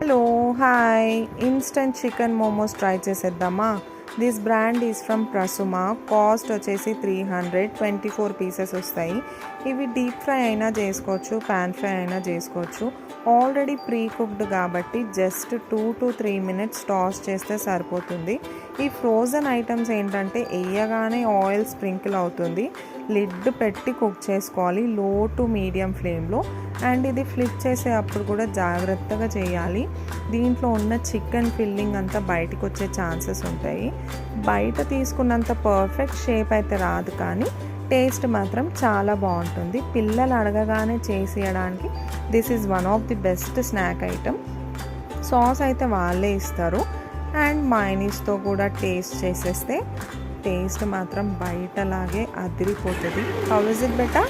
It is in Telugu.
Hello hi instant chicken momos try చేసేద్దామా. This brand is from Prasuma. Cost వచ్చేసి 324 పీసెస్ వస్తాయి. ఇవి డీప్ ఫ్రై అయినా చేసుకోవచ్చు, ప్యాన్ ఫ్రై అయినా చేసుకోవచ్చు. ఆల్రెడీ ప్రీ కుక్డ్ కాబట్టి జస్ట్ 2 to 3 minutes టాస్ చేస్తే సరిపోతుంది. ఈ ఫ్రోజన్ ఐటమ్స్ ఏంటంటే వేయగానే ఆయిల్ స్ప్రింకిల్ అవుతుంది. లిడ్ పెట్టి కుక్ చేసుకోవాలి లో టు మీడియం ఫ్లేమ్లో. అండ్ ఇది ఫ్లిప్ చేసే అప్పుడు కూడా జాగ్రత్తగా చేయాలి. దీంట్లో ఉన్న చికెన్ ఫిల్లింగ్ అంతా బయటకు వచ్చే ఛాన్సెస్ ఉంటాయి. బయట తీసుకున్నంత పర్ఫెక్ట్ షేప్ అయితే రాదు, కానీ టేస్ట్ మాత్రం చాలా బాగుంటుంది. పిల్లలు అడగగానే చేసేయడానికి this is one of the best snack item. Sauce అయితే వాళ్ళే ఇస్తారు. అండ్ మైనీస్తో కూడా టేస్ట్ చేసేస్తే టేస్ట్ మాత్రం బయటలాగే అదిరిపోతుంది. How is it better?